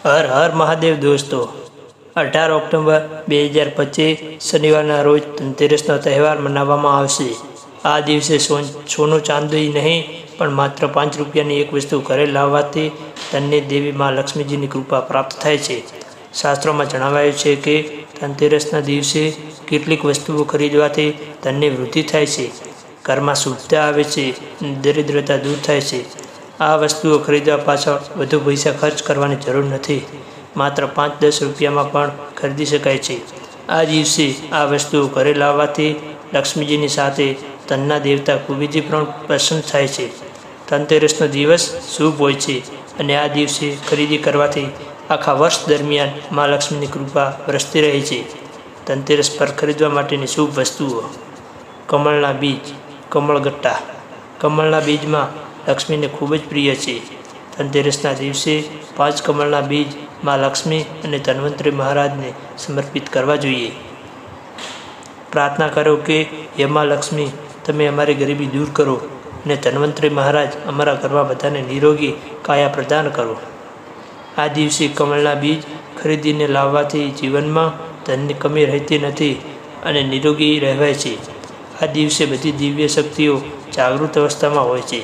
હર હર મહાદેવ દોસ્તો, 18 ઓક્ટોબર 2025 શનિવારના રોજ ધનતેરસનો તહેવાર મનાવવામાં આવશે। આ દિવસે સોનું ચાંદી નહીં પણ માત્ર 5 રૂપિયાની એક વસ્તુ ઘરે લાવવાથી ધનની દેવી માં લક્ષ્મીજીની કૃપા પ્રાપ્ત થાય છે। શાસ્ત્રોમાં જણાવાયું છે કે ધનતેરસના દિવસે કેટલીક વસ્તુઓ ખરીદવાથી ધનની વૃદ્ધિ થાય છે, ઘરમાં શુભતા આવે છે અને દરિદ્રતા દૂર થાય છે। આ વસ્તુઓ ખરીદવા પાછળ વધુ પૈસા ખર્ચ કરવાની જરૂર નથી, માત્ર 5-10 રૂપિયામાં પણ ખરીદી શકાય છે। આ દિવસે આ વસ્તુઓ ઘરે લાવવાથી લક્ષ્મીજીની સાથે ધનના દેવતા કુબેરજી પણ પ્રસન્ન થાય છે। ધનતેરસનો દિવસ શુભ હોય છે અને આ દિવસે ખરીદી કરવાથી આખા વર્ષ દરમિયાન મા લક્ષ્મીની કૃપા વરસતી રહે છે। ધનતેરસ પર ખરીદવા માટેની શુભ વસ્તુઓ: કમળના બીજ, કમળગટ્ટા। કમળના બીજમાં લક્ષ્મીને ખૂબ જ પ્રિય છે। ધનતેરસના દિવસે 5 કમળના બીજ મા લક્ષ્મી અને ધન્વંતરી મહારાજને સમર્પિત કરવા જોઈએ। પ્રાર્થના કરો કે હે મા લક્ષ્મી, તમે અમારી ગરીબી દૂર કરો અને ધન્વંતરી મહારાજ અમારા ઘરમાં બધાને નિરોગી કાયા પ્રદાન કરો। આ દિવસે કમળના બીજ ખરીદીને લાવવાથી જીવનમાં ધનની કમી રહેતી નથી અને નિરોગી રહેવાય છે। આ દિવસે બધી દિવ્ય શક્તિઓ જાગૃત અવસ્થામાં હોય છે।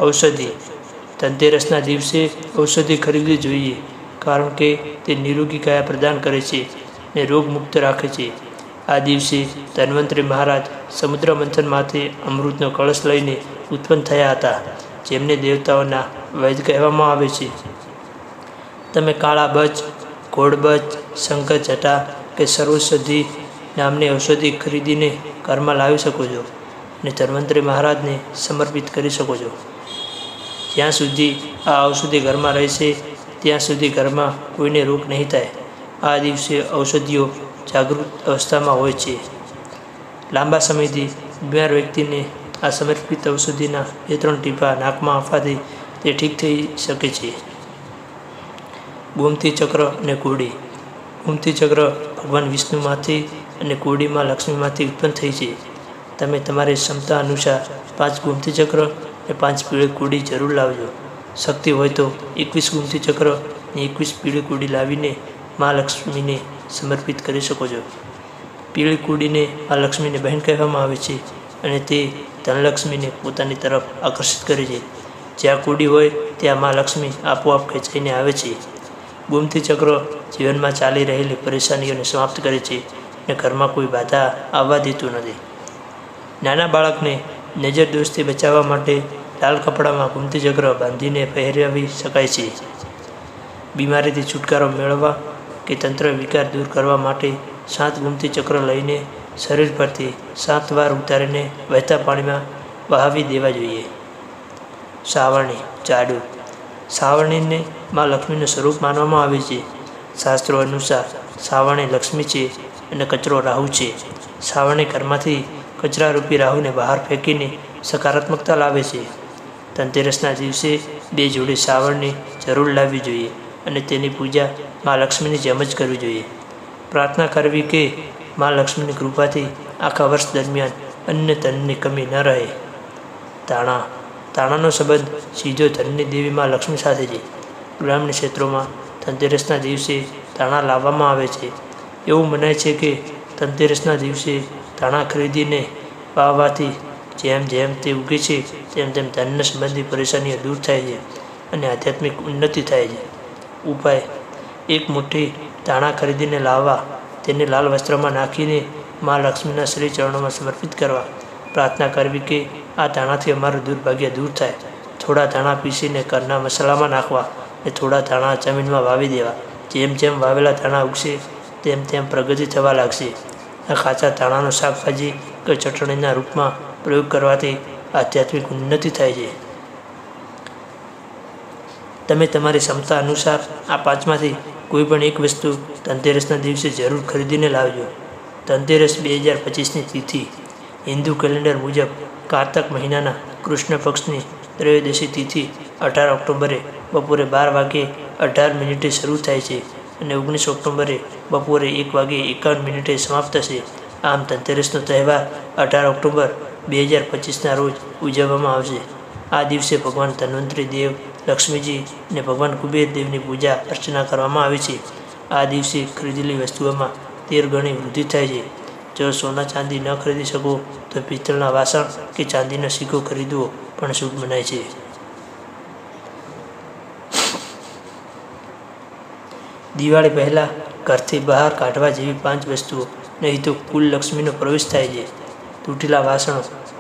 ઔષધિ: ધનતેરસના દિવસે ઔષધિ ખરીદવી જોઈએ, કારણ કે તે નિરોગી કાયા પ્રદાન કરે છે અને રોગમુક્ત રાખે છે। આ દિવસે ધન્વંતરી મહારાજ સમુદ્ર મંથનમાંથી અમૃતનો કળશ લઈને ઉત્પન્ન થયા હતા, જેમને દેવતાઓના વૈદ્ય કહેવામાં આવે છે। તમે કાળા બચ, ઘોડ બચ, શંકર જટા કે સર્વૌષધિ નામની ઔષધિ ખરીદીને ઘરમાં લાવી શકો છો અને ધન્વંતરી મહારાજને સમર્પિત કરી શકો છો। જ્યાં સુધી આ ઔષધિ ઘરમાં રહેશે ત્યાં સુધી ઘરમાં કોઈને રોગ નહીં થાય। આ દિવસે ઔષધિઓ જાગૃત અવસ્થામાં હોય છે। લાંબા સમયથી બીમાર વ્યક્તિને આ સમર્પિત ઔષધિના 2-3 ટીપા નાકમાં આપવાથી તે ઠીક થઈ શકે છે। ગોમતી ચક્ર અને કુંડી: ગોમતી ચક્ર ભગવાન વિષ્ણુમાંથી અને કુંડીમાં લક્ષ્મીમાંથી ઉત્પન્ન થઈ છે। તમે તમારી ક્ષમતા અનુસાર 5 ગોમતી ચક્ર અને 5 પીળી કુંડી જરૂર લાવજો। શક્તિ હોય તો 21 ગોમતી ચક્ર અને 21 પીળી કુંડી લાવીને મા લક્ષ્મીને સમર્પિત કરી શકો છો। પીળી કુંડીને મા લક્ષ્મીની બહેન કહેવામાં આવે છે અને તે ધનલક્ષ્મીને પોતાની તરફ આકર્ષિત કરે છે। જ્યાં કુંડી હોય ત્યાં મા લક્ષ્મી આપોઆપ ખેંચાઈને આવે છે। ગોમતી ચક્ર જીવનમાં ચાલી રહેલી પરેશાનીઓને સમાપ્ત કરે છે અને ઘરમાં કોઈ બાધા આવવા દેતું નથી। નાના બાળકને નજર દોષથી બચાવવા માટે લાલ કપડામાં ગોમતી ચક્ર બાંધીને પહેરાવી શકાય છે। બીમારીથી છુટકારો મેળવવા કે તંત્ર વિકાર દૂર કરવા માટે 7 ગોમતી ચક્ર લઈને શરીર પરથી 7 વાર ઉતારીને વહેતા પાણીમાં વહાવી દેવા જોઈએ। સાવરણી, જાડુ: સાવરણીને મા લક્ષ્મીનું સ્વરૂપ માનવામાં આવે છે। શાસ્ત્રો અનુસાર સાવરણી લક્ષ્મી છે અને કચરો રાહુ છે। સાવરણી ઘરમાંથી કચરારૂપી રાહુને બહાર ફેંકીને સકારાત્મકતા લાવે છે। ધનતેરસના દિવસે 2 જોડી સાવરણી જરૂર લાવવી જોઈએ અને તેની પૂજા મા લક્ષ્મીની જેમ જ કરવી જોઈએ। પ્રાર્થના કરવી કે મા લક્ષ્મીની કૃપાથી આખા વર્ષ દરમિયાન અન્ય ધનની કમી ન રહે। ધાણા: ધાણાનો સંબંધ સીધો ધનની દેવી મા લક્ષ્મી સાથે છે। ગ્રામીણ ક્ષેત્રોમાં ધનતેરસના દિવસે ધાણા લાવવામાં આવે છે। એવું મનાય છે કે ધનતેરસના દિવસે ધાણા ખરીદીને વાવવાથી જેમ જેમ તે ઉગે છે તેમ તેમ ધનના સંબંધી પરેશાનીઓ દૂર થાય છે અને આધ્યાત્મિક ઉન્નતિ થાય છે। ઉપાય: 1 મુઠ્ઠી ધાણા ખરીદીને લાવવા, તેને લાલ વસ્ત્રમાં નાખીને મા લક્ષ્મીના શ્રી ચરણોમાં સમર્પિત કરવા। પ્રાર્થના કરવી કે આ ધાણાથી અમારું દુર્ભાગ્ય દૂર થાય। થોડા ધાણા પીસીને ઘરના મસાલામાં નાખવા અને થોડા ધાણા જમીનમાં વાવી દેવા। જેમ જેમ વાવેલા ધાણા ઉગશે તેમ તેમ પ્રગતિ થવા લાગશે। આ કાચા ધાણાનો શાકભાજી કે ચટણીના રૂપમાં પ્રયોગ કરવાથી આધ્યાત્મિક ઉન્નતિ થાય છે। તમે તમારી ક્ષમતા અનુસાર આ 5માંથી કોઈ પણ એક વસ્તુ ધનતેરસના દિવસે જરૂર ખરીદીને લાવજો। ધનતેરસ 2025ની તિથિ: હિન્દુ કેલેન્ડર મુજબ કારતક મહિનાના કૃષ્ણ પક્ષની ત્રયોદશી તિથિ 18 ઓક્ટોબરે બપોરે 12:18 શરૂ થાય છે અને 19 ઓક્ટોબરે બપોરે 1:51 સમાપ્ત થશે। આમ ધનતેરસનો તહેવાર 18 ઓક્ટોબર 2025ના રોજ ઉજવવામાં આવશે। આ દિવસે ભગવાન ધન્વંતરી દેવ, લક્ષ્મીજી અને ભગવાન કુબેર દેવની પૂજા અર્ચના કરવામાં આવે છે. આ દિવસે ખરીદેલી વસ્તુઓમાં 13 ગણી વૃદ્ધિ થાય છે. જો સોના ચાંદી ન ખરીદી શકો તો પિત્તળના વાસણ કે ચાંદીનો સિક્કો ખરીદવો પણ શુભ મનાય છે. દિવાળી પહેલાં ઘરથી બહાર કાઢવા જેવી 5 વસ્તુઓ, નહીં તો કુલ લક્ષ્મીનો પ્રવેશ થાય છે.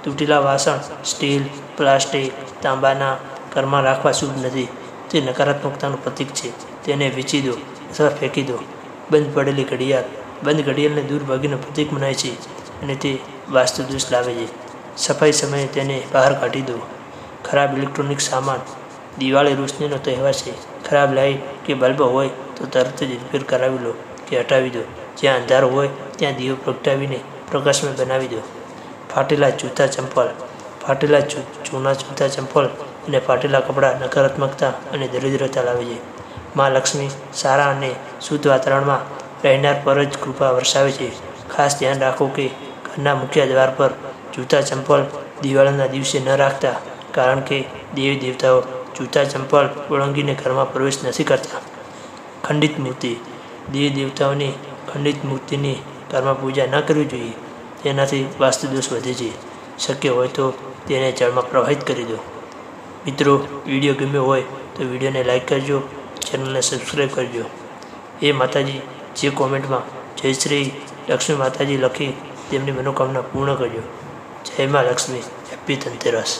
તૂટેલા વાસણ સ્ટીલ, પ્લાસ્ટિક, તાંબાના ઘરમાં રાખવા શુભ નથી. તે નકારાત્મકતાનું પ્રતીક છે. તેને વેચી દો અથવા ફેંકી દો. બંધ પડેલી ઘડિયાળને દૂર ભાગીનું પ્રતીક મનાય છે અને તે વાસ્તુ દોષ લાવે છે. સફાઈ સમયે તેને બહાર કાઢી દો. ખરાબ ઇલેક્ટ્રોનિક સામાન, દિવાળી રોશનીનો તહેવાર છે. ખરાબ લાઇટ કે બલ્બ હોય તો તરત જ રિપેર કરાવી લો કે હટાવી દો. જ્યાં અંધારો હોય ત્યાં દીવો પ્રગટાવીને પ્રકાશમય બનાવી દો. ફાટેલા જૂના જૂતા ચંપલ અને ફાટેલા કપડાં નકારાત્મકતા અને દરિદ્રતા લાવે છે. મા લક્ષ્મી સારા અને શુદ્ધ વાતાવરણમાં રહેનાર પર જ કૃપા વરસાવે છે. ખાસ ધ્યાન રાખો કે ઘરના મુખ્ય દ્વાર પર જૂતા ચંપલ દિવાળીના દિવસે ન રાખતા, કારણ કે દેવી દેવતાઓ જૂતા ચંપલ ઓળંગીને ઘરમાં પ્રવેશ નથી કરતા. ખંડિત મૂર્તિ, દેવી દેવતાઓની ખંડિત મૂર્તિની ઘરમાં પૂજા ન કરવી જોઈએ. તેનાથી વાસ્તુ દોષ વધે છે. શક્ય હોય તો તેને જળમાં પ્રવાહિત કરી દો. મિત્રો, વિડીયો ગમ્યો હોય તો વિડીયોને લાઈક કરજો, ચેનલને સબસ્ક્રાઈબ કરજો. એ માતાજી જે કોમેન્ટમાં જય શ્રી લક્ષ્મી માતાજી લખી તેમની મનોકામના પૂર્ણ કરજો. જય મા લક્ષ્મી. હેપી ધનતેરસ.